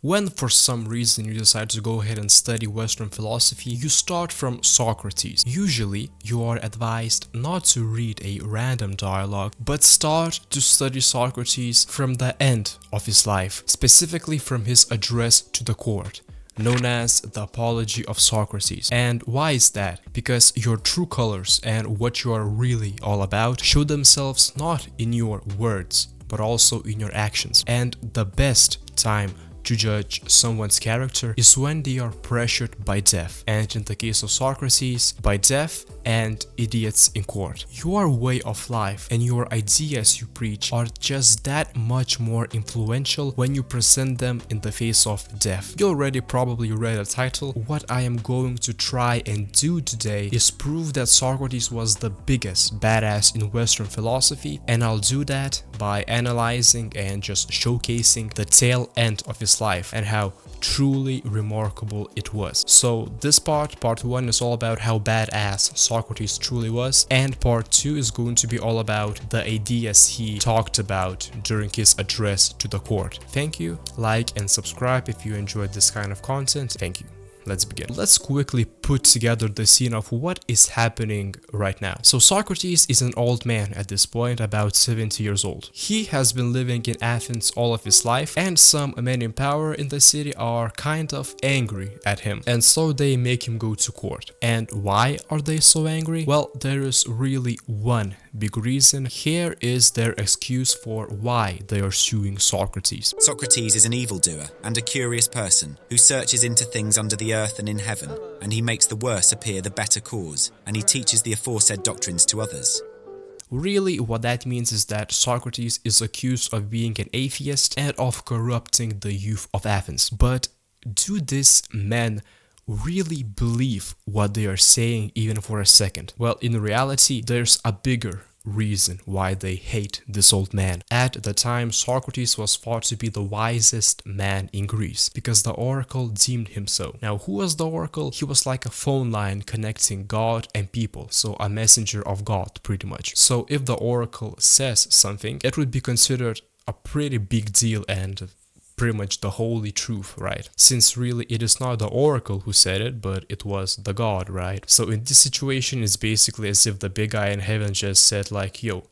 When for some reason you decide to go ahead and study Western philosophy, you start from Socrates. Usually, you are advised not to read a random dialogue, but start to study Socrates from the end of his life, specifically from his address to the court, known as the Apology of Socrates. And why is that? Because your true colors and what you are really all about show themselves not in your words, but also in your actions. And the best time to judge someone's character is when they are pressured by death, and in the case of Socrates, by death and idiots in court. Your way of life and your ideas you preach are just that much more influential when you present them in the face of death. You already probably read the title. What I am going to try and do today is prove that Socrates was the biggest badass in Western philosophy, and I'll do that by analyzing and just showcasing the tail end of his life and how truly remarkable it was. So this part 1 is all about how badass Socrates truly was, and part 2 is going to be all about the ideas he talked about during his address to the court. Thank you, like and subscribe if you enjoyed this kind of content. Thank you. Let's begin. Let's quickly put together the scene of what is happening right now. So Socrates is an old man at this point, about 70 years old. He has been living in Athens all of his life, and some men in power in the city are kind of angry at him, and so they make him go to court. And why are they so angry? Well, there is really one big reason. Here is their excuse for why they are suing Socrates. Socrates is an evildoer and a curious person who searches into things under the earth and in heaven, and he makes the worse appear the better cause, and he teaches the aforesaid doctrines to others. Really, what that means is that Socrates is accused of being an atheist and of corrupting the youth of Athens. But do these men really believe what they are saying even for a second? Well, in reality, there's a bigger reason why they hate this old man. At the time, Socrates was thought to be the wisest man in Greece because the oracle deemed him so. Now, who was the oracle? He was like a phone line connecting God and people, so a messenger of God pretty much. So if the oracle says something, it would be considered a pretty big deal and pretty much the holy truth, right? Since really it is not the oracle who said it, but it was the god, right? So in this situation, it's basically as if the big guy in heaven just said like, yo,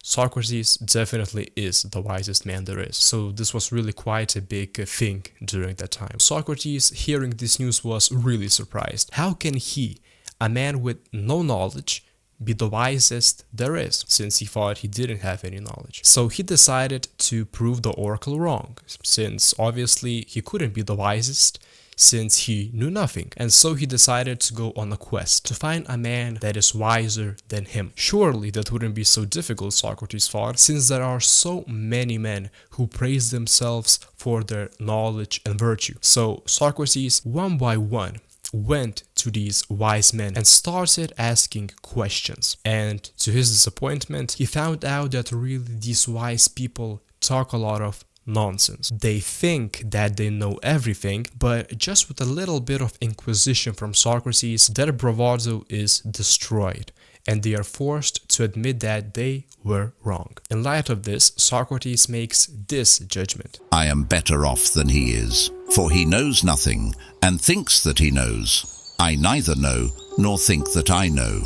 Socrates definitely is the wisest man there is. So this was really quite a big thing during that time. Socrates, hearing this news, was really surprised. How can he, a man with no knowledge, be the wisest there is, since he thought he didn't have any knowledge? So he decided to prove the oracle wrong, since obviously he couldn't be the wisest since he knew nothing. And so he decided to go on a quest to find a man that is wiser than him. Surely that wouldn't be so difficult, Socrates thought, since there are so many men who praise themselves for their knowledge and virtue. So Socrates, one by one, went to these wise men and started asking questions. And to his disappointment, he found out that really these wise people talk a lot of nonsense. They think that they know everything, but just with a little bit of inquisition from Socrates, their bravado is destroyed, and they are forced to admit that they were wrong. In light of this, Socrates makes this judgment. I am better off than he is, for he knows nothing, and thinks that he knows. I neither know, nor think that I know.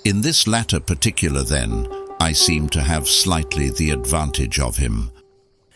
In this latter particular, then, I seem to have slightly the advantage of him.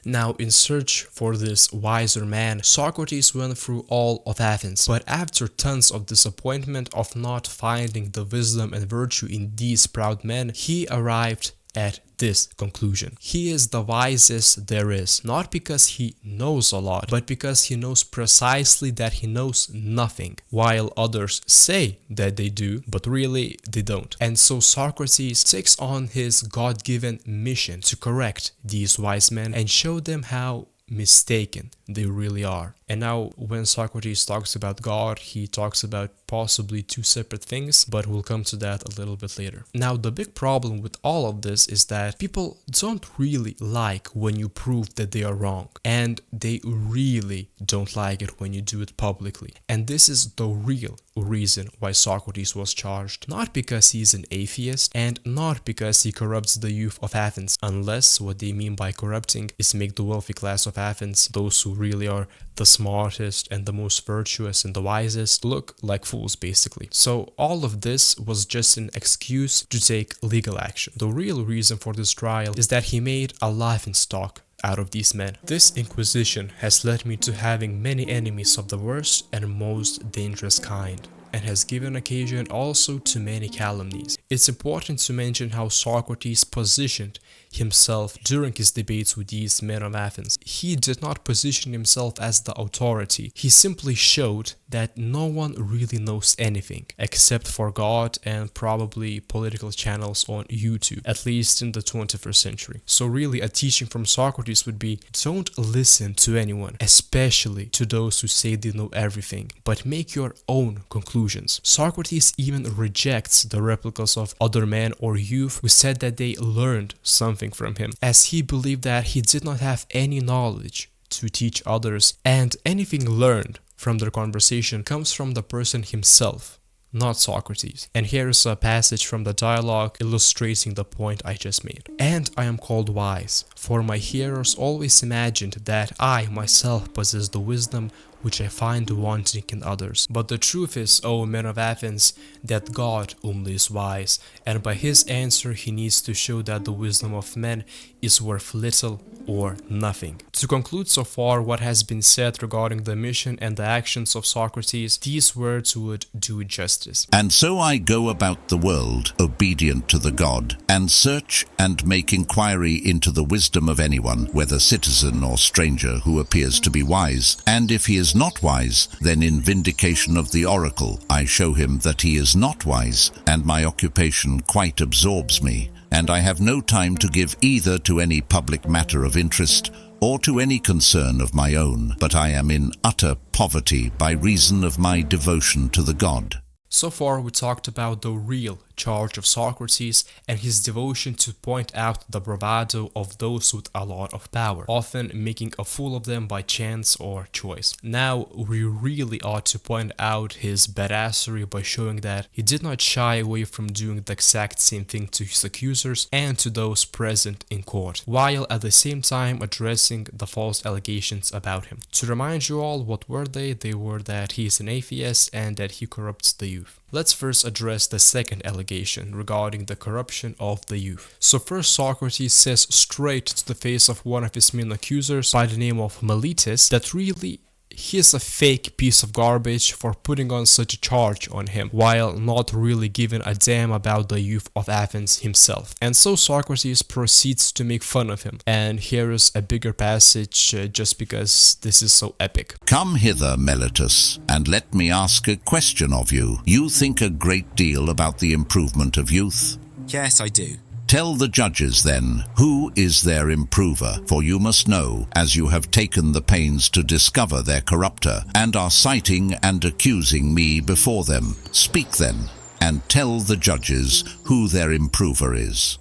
Now, in search for this wiser man, Socrates went through all of Athens, but after tons of disappointment of not finding the wisdom and virtue in these proud men, he arrived at this conclusion. He is the wisest there is, not because he knows a lot, but because he knows precisely that he knows nothing, while others say that they do, but really they don't. And so Socrates takes on his God-given mission to correct these wise men and show them how mistaken they really are. And now when Socrates talks about God, he talks about possibly two separate things, but we'll come to that a little bit later. Now, the big problem with all of this is that people don't really like when you prove that they are wrong, and they really don't like it when you do it publicly. And this is the real reason why Socrates was charged, not because he's an atheist and not because he corrupts the youth of Athens, unless what they mean by corrupting is make the wealthy class of Athens, those who really are the smartest and the most virtuous and the wisest look like fools, basically. So all of this was just an excuse to take legal action. The real reason for this trial is that he made a laughingstock out of these men. This inquisition has led me to having many enemies of the worst and most dangerous kind, and has given occasion also to many calumnies. It's important to mention how Socrates positioned himself during his debates with these men of Athens. He did not position himself as the authority. He simply showed that no one really knows anything except for God and probably political channels on YouTube, at least in the 21st century. So really a teaching from Socrates would be, don't listen to anyone, especially to those who say they know everything, but make your own conclusions. Socrates even rejects the replicas of other men or youth who said that they learned something from him, as he believed that he did not have any knowledge to teach others, and anything learned from their conversation comes from the person himself, not Socrates. And here is a passage from the dialogue illustrating the point I just made. "And I am called wise, for my hearers always imagined that I myself possess the wisdom which I find wanting in others. But the truth is, O men of Athens, that God only is wise, and by his answer he needs to show that the wisdom of men is worth little or nothing." To conclude so far what has been said regarding the mission and the actions of Socrates, these words would do justice. And so I go about the world, obedient to the God, and search and make inquiry into the wisdom of anyone, whether citizen or stranger, who appears to be wise. And if he is not wise, then in vindication of the oracle, I show him that he is not wise, and my occupation quite absorbs me, and I have no time to give either to any public matter of interest or to any concern of my own, but I am in utter poverty by reason of my devotion to the God. So far we talked about the real charge of Socrates and his devotion to point out the bravado of those with a lot of power, often making a fool of them by chance or choice. Now we really ought to point out his badassery by showing that he did not shy away from doing the exact same thing to his accusers and to those present in court, while at the same time addressing the false allegations about him. To remind you all, what were they? They were that he is an atheist and that he corrupts the youth. Let's first address the second allegation regarding the corruption of the youth. So first, Socrates says straight to the face of one of his main accusers by the name of Meletus that really he is a fake piece of garbage for putting on such a charge on him, while not really giving a damn about the youth of Athens himself. And so Socrates proceeds to make fun of him. And here is a bigger passage just because this is so epic. Come hither, Meletus, and let me ask a question of you. You think a great deal about the improvement of youth. Yes, I do. Tell the judges, then, who is their improver, for you must know, as you have taken the pains to discover their corrupter, and are citing and accusing me before them. Speak then, and tell the judges who their improver is.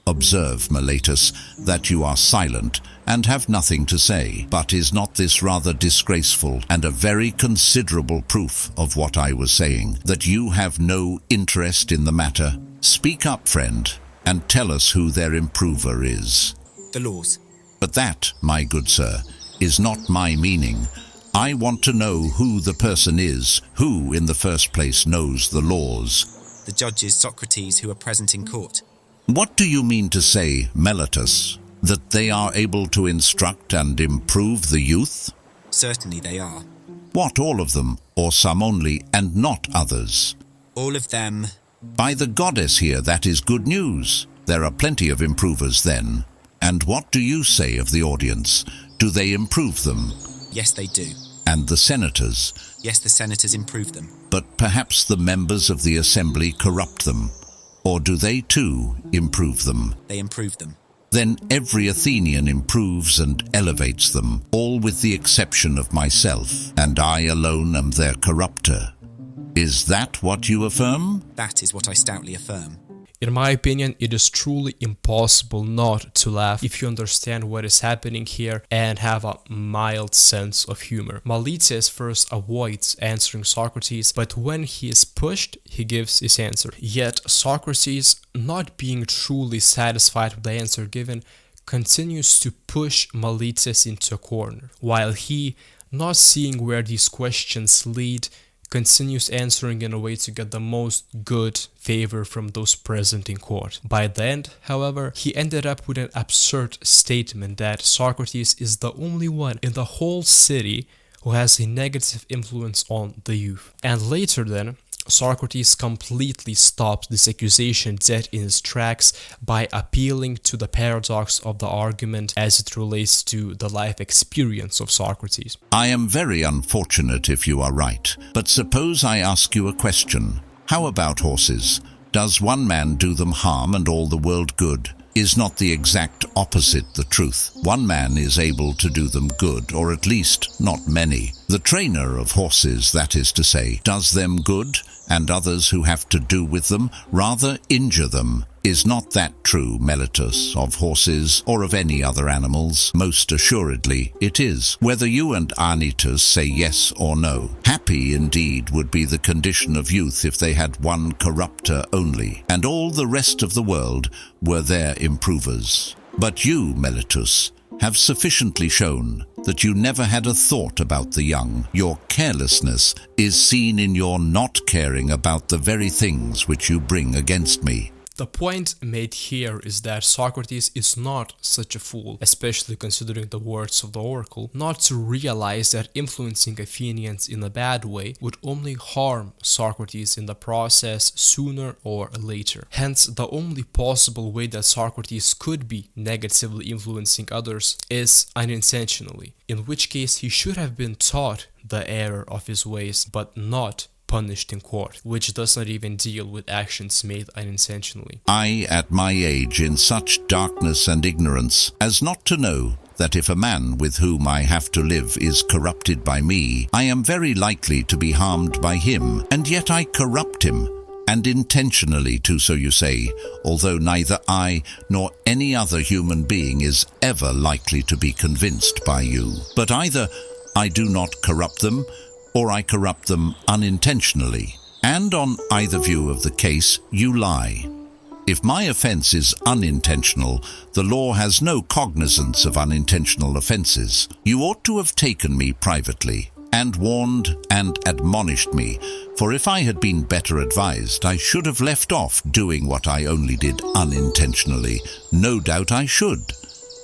Observe, Meletus, that you are silent and have nothing to say. But is not this rather disgraceful and a very considerable proof of what I was saying, that you have no interest in the matter? Speak up, friend, and tell us who their improver is. The laws. But that, my good sir, is not my meaning. I want to know who the person is, who in the first place knows the laws. The judges, Socrates, who are present in court. What do you mean to say, Meletus? That they are able to instruct and improve the youth? Certainly they are. What, all of them, or some only, and not others? All of them. By the goddess here, that is good news. There are plenty of improvers then. And what do you say of the audience? Do they improve them? Yes, they do. And the senators? Yes, the senators improve them. But perhaps the members of the assembly corrupt them. Or do they too improve them? They improve them. Then every Athenian improves and elevates them, all with the exception of myself, and I alone am their corrupter. Is that what you affirm? That is what I stoutly affirm. In my opinion, it is truly impossible not to laugh if you understand what is happening here and have a mild sense of humor. Meletus first avoids answering Socrates, but when he is pushed, he gives his answer. Yet Socrates, not being truly satisfied with the answer given, continues to push Meletus into a corner, while he, not seeing where these questions lead, continues answering in a way to get the most good favor from those present in court. By the end, however, he ended up with an absurd statement that Socrates is the only one in the whole city who has a negative influence on the youth. And later then, Socrates completely stops this accusation dead in its tracks by appealing to the paradox of the argument as it relates to the life experience of Socrates. I am very unfortunate if you are right, but suppose I ask you a question. How about horses? Does one man do them harm and all the world good? Is not the exact opposite the truth? One man is able to do them good, or at least not many. The trainer of horses, that is to say, does them good, and others who have to do with them rather injure them. Is not that true, Meletus, of horses or of any other animals? Most assuredly it is, whether you and Anytus say yes or no. Happy indeed would be the condition of youth if they had one corrupter only, and all the rest of the world were their improvers. But you, Meletus, have sufficiently shown that you never had a thought about the young. Your carelessness is seen in your not caring about the very things which you bring against me. The point made here is that Socrates is not such a fool, especially considering the words of the oracle, not to realize that influencing Athenians in a bad way would only harm Socrates in the process sooner or later. Hence, the only possible way that Socrates could be negatively influencing others is unintentionally, in which case he should have been taught the error of his ways, but not punished in court, which does not even deal with actions made unintentionally. I, at my age, in such darkness and ignorance, as not to know that if a man with whom I have to live is corrupted by me, I am very likely to be harmed by him, and yet I corrupt him, and intentionally too, so you say, although neither I nor any other human being is ever likely to be convinced by you. But either I do not corrupt them, or I corrupt them unintentionally, and on either view of the case you lie. If my offense is unintentional, the law has no cognizance of unintentional offenses. You ought to have taken me privately, and warned and admonished me, for if I had been better advised, I should have left off doing what I only did unintentionally. No doubt I should.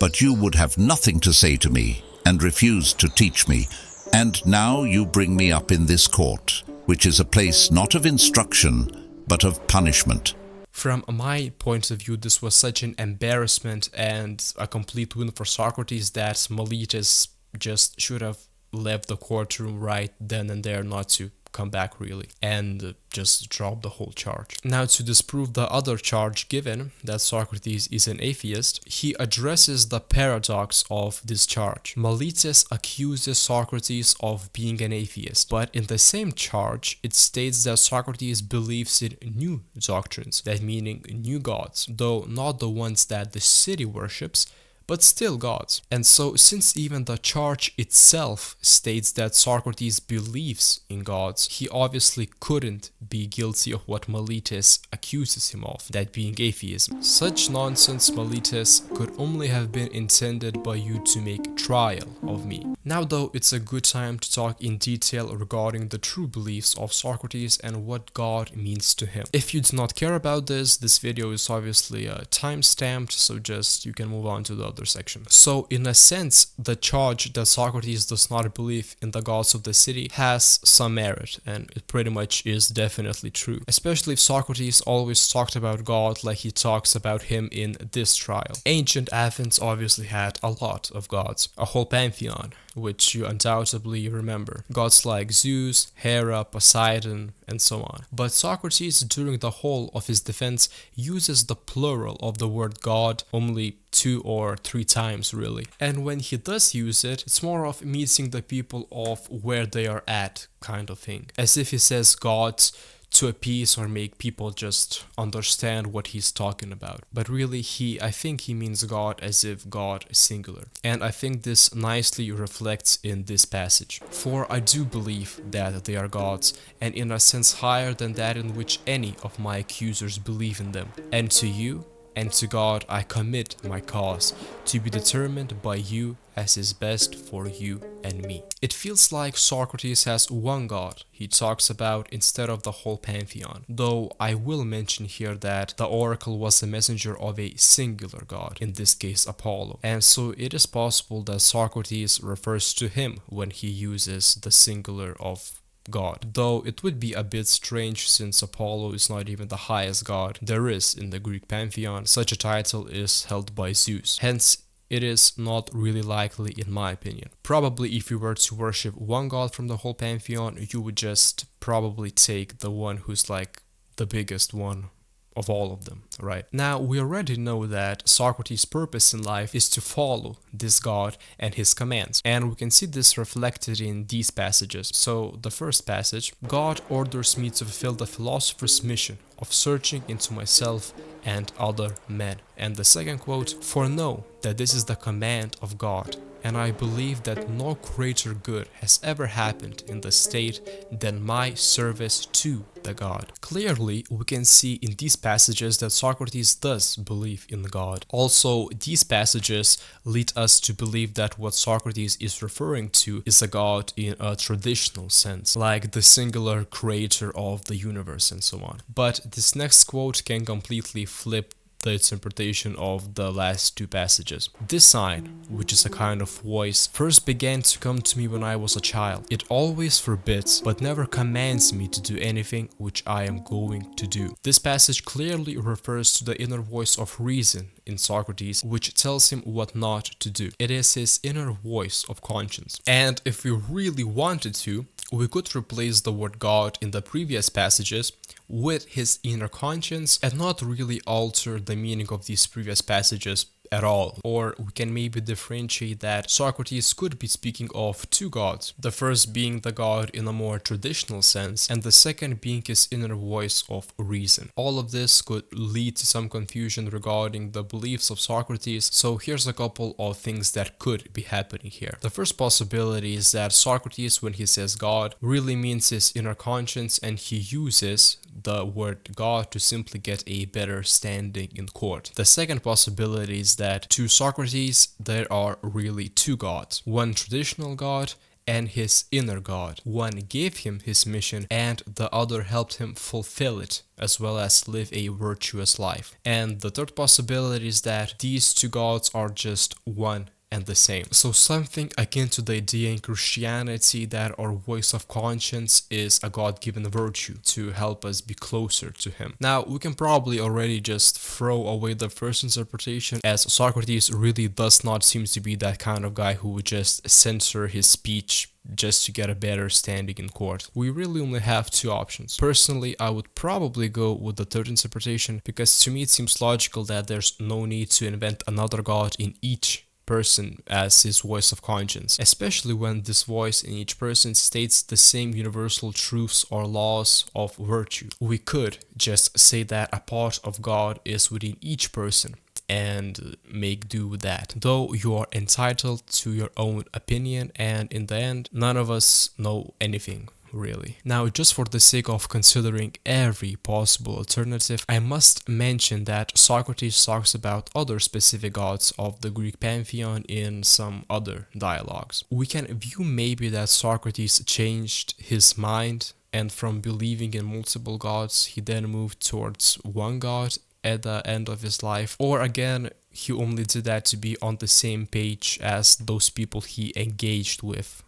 But you would have nothing to say to me, and refused to teach me, and now you bring me up in this court, which is a place not of instruction, but of punishment. From my point of view, this was such an embarrassment and a complete win for Socrates that Meletus just should have left the courtroom right then and there, not to come back really, and just drop the whole charge. Now, to disprove the other charge given, that Socrates is an atheist, he addresses the paradox of this charge. Meletus accuses Socrates of being an atheist, but in the same charge, it states that Socrates believes in new doctrines, that meaning new gods, though not the ones that the city worships, but still gods. And so, since even the charge itself states that Socrates believes in gods, he obviously couldn't be guilty of what Meletus accuses him of, that being atheism. Such nonsense, Meletus, could only have been intended by you to make trial of me. Now though, it's a good time to talk in detail regarding the true beliefs of Socrates and what God means to him. If you do not care about this video is obviously time-stamped, so just you can move on to the other section. So in a sense, the charge that Socrates does not believe in the gods of the city has some merit, and it pretty much is definitely true, especially if Socrates always talked about God like he talks about him in this trial. Ancient Athens obviously had a lot of gods, a whole pantheon, which you undoubtedly remember. Gods like Zeus, Hera, Poseidon, and so on. But Socrates, during the whole of his defense, uses the plural of the word God only 2 or 3 times really. And when he does use it, it's more of meeting the people of where they are at kind of thing. As if he says gods to appease or make people just understand what he's talking about. But really, I think he means God as if God is singular. And I think this nicely reflects in this passage. For I do believe that they are gods, and in a sense higher than that in which any of my accusers believe in them. And to you, and to God I commit my cause, to be determined by you as is best for you and me. It feels like Socrates has one God he talks about instead of the whole pantheon, though I will mention here that the oracle was a messenger of a singular God, in this case Apollo, and so it is possible that Socrates refers to him when he uses the singular of God, though it would be a bit strange since Apollo is not even the highest god there is in the Greek pantheon. Such a title is held by Zeus, hence it is not really likely in my opinion. Probably if you were to worship one god from the whole pantheon, you would just probably take the one who's like the biggest one of all of them, right? Now, we already know that Socrates' purpose in life is to follow this god and his commands, and we can see this reflected in these passages. So, the first passage, God orders me to fulfill the philosopher's mission of searching into myself and other men. And the second quote, for know that this is the command of God, and I believe that no greater good has ever happened in the state than my service to the God. Clearly, we can see in these passages that Socrates does believe in God. Also, these passages lead us to believe that what Socrates is referring to is a God in a traditional sense, like the singular creator of the universe and so on. But this next quote can completely flip the interpretation of the last two passages. This sign, which is a kind of voice, first began to come to me when I was a child. It always forbids, but never commands me to do anything which I am going to do. This passage clearly refers to the inner voice of reason in Socrates, which tells him what not to do. It is his inner voice of conscience. And if we really wanted to, we could replace the word God in the previous passages with his inner conscience and not really alter the meaning of these previous passages at all. Or we can maybe differentiate that Socrates could be speaking of two gods, the first being the God in a more traditional sense, and the second being his inner voice of reason. All of this could lead to some confusion regarding the beliefs of Socrates, so here's a couple of things that could be happening here. The first possibility is that Socrates, when he says God, really means his inner conscience, and he uses the word God to simply get a better standing in court. The second possibility is that to Socrates there are really two gods, one traditional god and his inner god. One gave him his mission and the other helped him fulfill it, as well as live a virtuous life. And the third possibility is that these two gods are just one and the same. So something akin to the idea in Christianity that our voice of conscience is a God-given virtue to help us be closer to him. Now, we can probably already just throw away the first interpretation, as Socrates really does not seem to be that kind of guy who would just censor his speech just to get a better standing in court. We really only have two options. Personally, I would probably go with the third interpretation, because to me it seems logical that there's no need to invent another god in each person as his voice of conscience, especially when this voice in each person states the same universal truths or laws of virtue. We could just say that a part of God is within each person and make do with that, though you are entitled to your own opinion, and in the end none of us know anything really. Now, just for the sake of considering every possible alternative, I must mention that Socrates talks about other specific gods of the Greek pantheon in some other dialogues. We can view maybe that Socrates changed his mind, and from believing in multiple gods he then moved towards one god at the end of his life, or again he only did that to be on the same page as those people he engaged with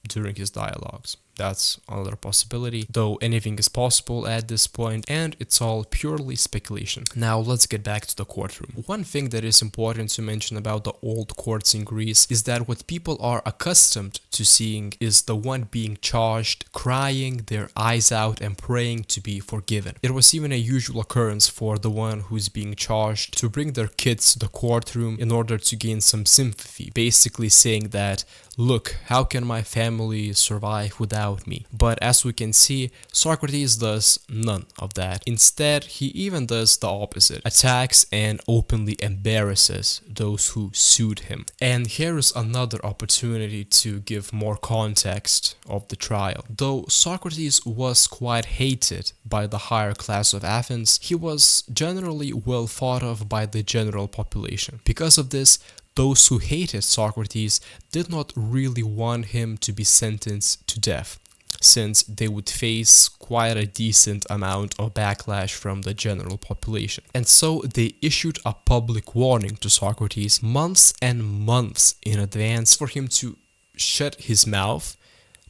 during his dialogues. That's another possibility, though anything is possible at this point, and it's all purely speculation. Now let's get back to the courtroom. One thing that is important to mention about the old courts in Greece is that what people are accustomed to seeing is the one being charged crying their eyes out and praying to be forgiven. It was even a usual occurrence for the one who's being charged to bring their kids to the courtroom in order to gain some sympathy, basically saying that, look, how can my family survive without without me. But as we can see, Socrates does none of that. Instead, he even does the opposite, attacks and openly embarrasses those who sued him. And here is another opportunity to give more context of the trial. Though Socrates was quite hated by the higher class of Athens, he was generally well thought of by the general population. Because of this, those who hated Socrates did not really want him to be sentenced to death, since they would face quite a decent amount of backlash from the general population. And so they issued a public warning to Socrates months and months in advance for him to shut his mouth,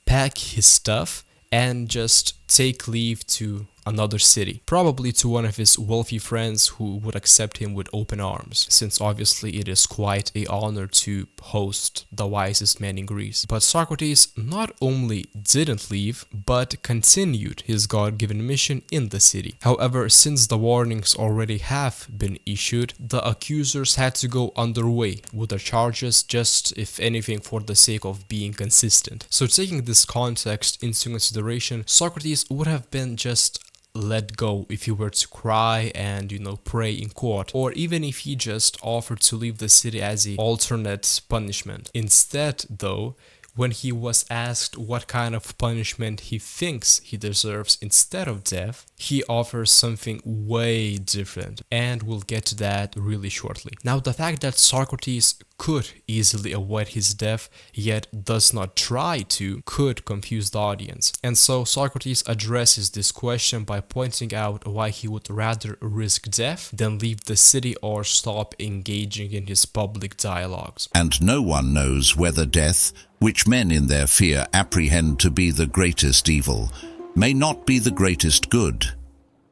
pack his stuff, and just take leave to another city, probably to one of his wealthy friends who would accept him with open arms, since obviously it is quite an honor to host the wisest man in Greece. But Socrates not only didn't leave, but continued his God-given mission in the city. However, since the warnings already have been issued, the accusers had to go underway with their charges, just if anything for the sake of being consistent. So taking this context into consideration, Socrates would have been just let go if he were to cry and pray in court, or even if he just offered to leave the city as an alternate punishment. Instead, though, when he was asked what kind of punishment he thinks he deserves instead of death, he offers something way different, and we'll get to that really shortly. Now, the fact that Socrates could easily avoid his death, yet does not try to, could confuse the audience. And so Socrates addresses this question by pointing out why he would rather risk death than leave the city or stop engaging in his public dialogues. And no one knows whether death, which men in their fear apprehend to be the greatest evil, may not be the greatest good.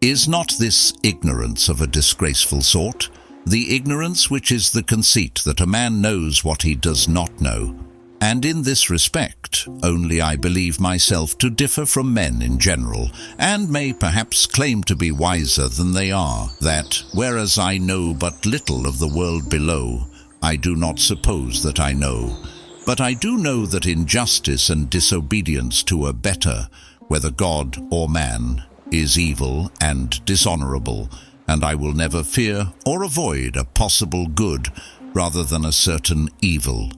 Is not this ignorance of a disgraceful sort? The ignorance which is the conceit that a man knows what he does not know. And in this respect, only I believe myself to differ from men in general, and may perhaps claim to be wiser than they are, that, whereas I know but little of the world below, I do not suppose that I know. But I do know that injustice and disobedience to a better, whether God or man, is evil and dishonorable, and I will never fear or avoid a possible good rather than a certain evil.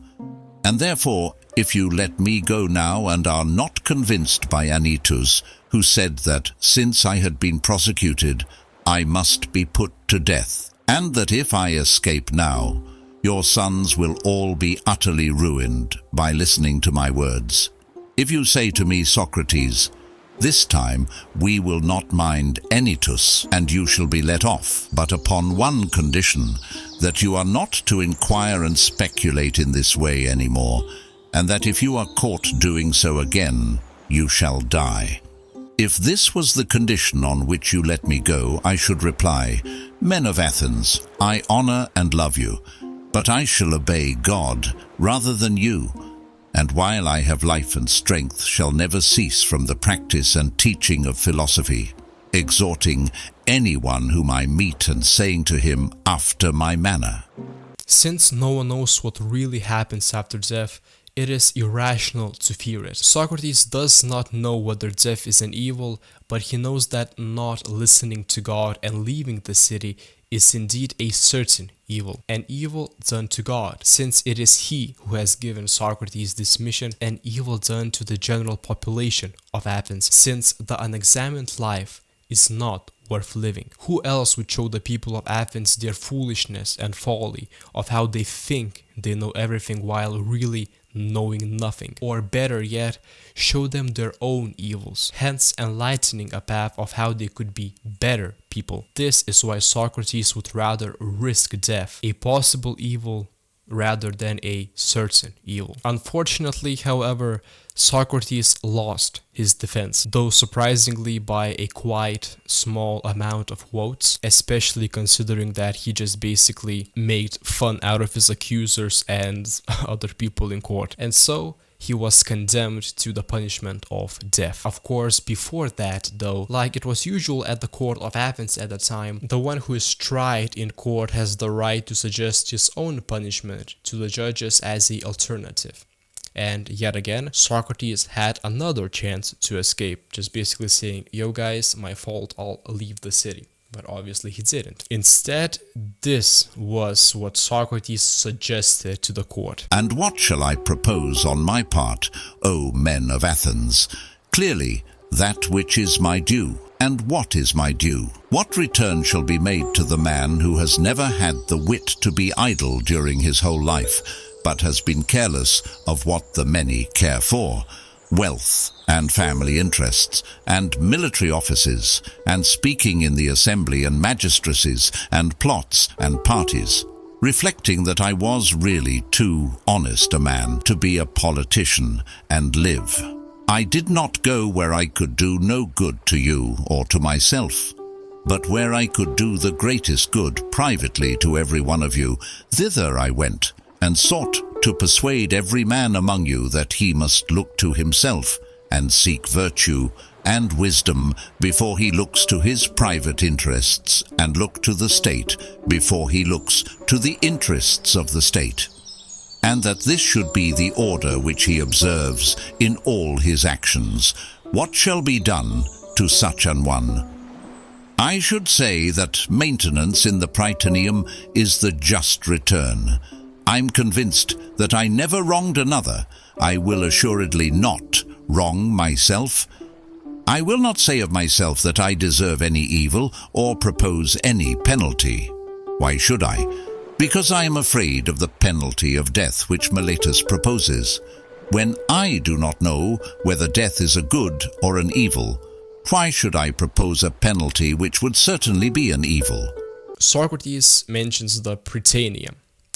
And therefore, if you let me go now and are not convinced by Anytus, who said that since I had been prosecuted, I must be put to death, and that if I escape now, your sons will all be utterly ruined by listening to my words. If you say to me, Socrates, this time we will not mind Anytus, and you shall be let off, but upon one condition, that you are not to inquire and speculate in this way any more, and that if you are caught doing so again, you shall die. If this was the condition on which you let me go, I should reply, Men of Athens, I honor and love you, but I shall obey God rather than you, and while I have life and strength shall never cease from the practice and teaching of philosophy, exhorting anyone whom I meet and saying to him after my manner. Since no one knows what really happens after death, it is irrational to fear it. Socrates does not know whether death is an evil, but he knows that not listening to God and leaving the city is indeed a certain evil, an evil done to God, since it is he who has given Socrates this mission, an evil done to the general population of Athens, since the unexamined life is not worth living. Who else would show the people of Athens their foolishness and folly of how they think they know everything while really knowing nothing? Or better yet, show them their own evils, hence enlightening a path of how they could be better people. This is why Socrates would rather risk death, a possible evil, rather than a certain evil. Unfortunately, however, Socrates lost his defense, though surprisingly by a quite small amount of votes, especially considering that he just basically made fun out of his accusers and other people in court. And so he was condemned to the punishment of death. Of course, before that, though, like it was usual at the court of Athens at the time, the one who is tried in court has the right to suggest his own punishment to the judges as an alternative. And yet again, Socrates had another chance to escape, just basically saying, yo guys, my fault, I'll leave the city. But obviously he didn't. Instead, this was what Socrates suggested to the court. And what shall I propose on my part, O men of Athens? Clearly, that which is my due. And what is my due? What return shall be made to the man who has never had the wit to be idle during his whole life, but has been careless of what the many care for? Wealth and family interests and military offices and speaking in the assembly and magistracies and plots and parties, reflecting that I was really too honest a man to be a politician and live. I did not go where I could do no good to you or to myself, but where I could do the greatest good privately to every one of you. Thither I went, and sought to persuade every man among you that he must look to himself, and seek virtue and wisdom before he looks to his private interests, and look to the state before he looks to the interests of the state. And that this should be the order which he observes in all his actions. What shall be done to such an one? I should say that maintenance in the Prytaneum is the just return. I'm convinced that I never wronged another. I will assuredly not wrong myself. I will not say of myself that I deserve any evil or propose any penalty. Why should I? Because I am afraid of the penalty of death which Meletus proposes. When I do not know whether death is a good or an evil, why should I propose a penalty which would certainly be an evil? Socrates mentions the Prytaneum,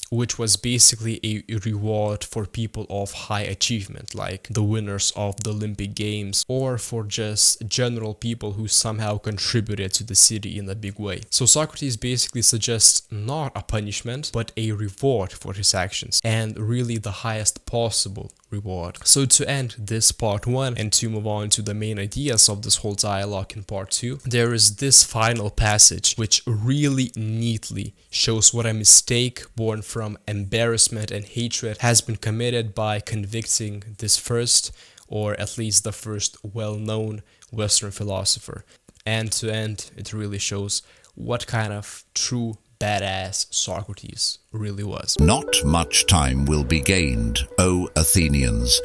which was basically a reward for people of high achievement, like the winners of the Olympic Games, or for just general people who somehow contributed to the city in a big way. So Socrates basically suggests not a punishment, but a reward for his actions, and really the highest possible reward. So to end this part 1 and to move on to the main ideas of this whole dialogue in part 2, there is this final passage which really neatly shows what a mistake born from embarrassment and hatred has been committed by convicting this first, or at least the first well-known Western philosopher. And to end, it really shows what kind of true badass Socrates really was. Not much time will be gained, O Athenians,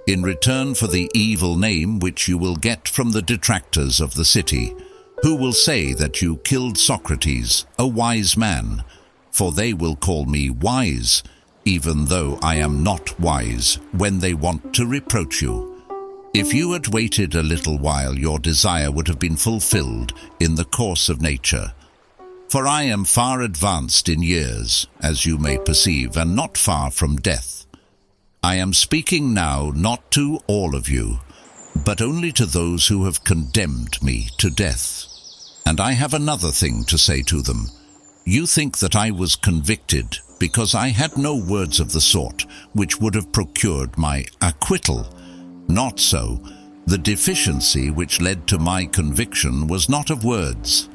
in return for the evil name which you will get from the detractors of the city, who will say that you killed Socrates, a wise man, for they will call me wise, even though I am not wise, when they want to reproach you. If you had waited a little while, your desire would have been fulfilled in the course of nature. For I am far advanced in years, as you may perceive, and not far from death. I am speaking now not to all of you, but only to those who have condemned me to death. And I have another thing to say to them. You think that I was convicted because I had no words of the sort which would have procured my acquittal. Not so. The deficiency which led to my conviction was not of words.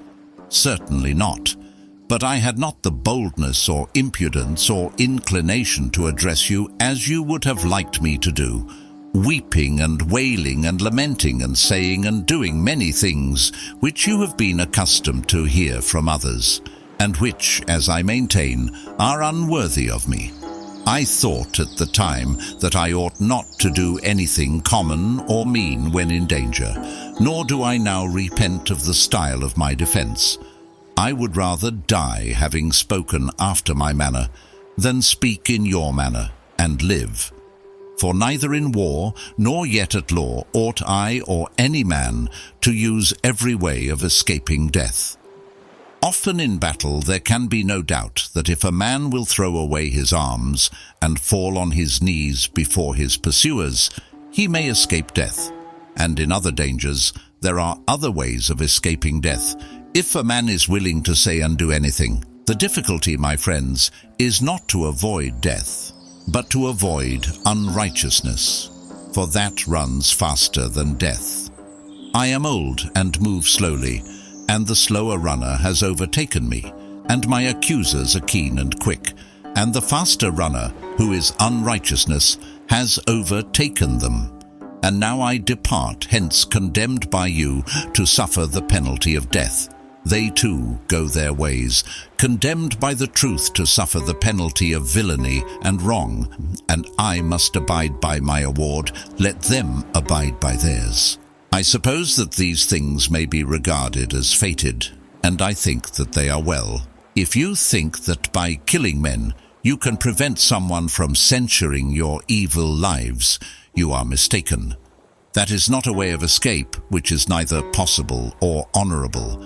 Certainly not. But I had not the boldness or impudence or inclination to address you as you would have liked me to do, weeping and wailing and lamenting and saying and doing many things which you have been accustomed to hear from others, and which, as I maintain, are unworthy of me. I thought at the time that I ought not to do anything common or mean when in danger, nor do I now repent of the style of my defense. I would rather die having spoken after my manner, than speak in your manner, and live. For neither in war, nor yet at law, ought I or any man to use every way of escaping death. Often in battle there can be no doubt that if a man will throw away his arms and fall on his knees before his pursuers, he may escape death. And in other dangers there are other ways of escaping death, if a man is willing to say and do anything. The difficulty, my friends, is not to avoid death, but to avoid unrighteousness, for that runs faster than death. I am old and move slowly, and the slower runner has overtaken me, and my accusers are keen and quick, and the faster runner, who is unrighteousness, has overtaken them. And now I depart hence condemned by you to suffer the penalty of death. They too go their ways, condemned by the truth to suffer the penalty of villainy and wrong, and I must abide by my award, let them abide by theirs. I suppose that these things may be regarded as fated, and I think that they are well. If you think that by killing men you can prevent someone from censuring your evil lives, you are mistaken. That is not a way of escape which is neither possible or honorable.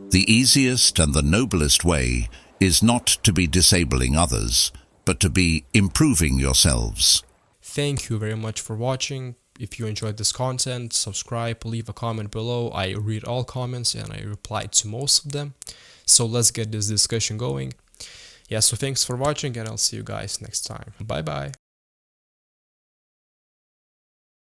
The easiest and the noblest way is not to be disabling others, but to be improving yourselves. Thank you very much for watching. If you enjoyed this content, subscribe, leave a comment below. I read all comments and I reply to most of them. So let's get this discussion going. Yeah, so thanks for watching and I'll see you guys next time. Bye bye.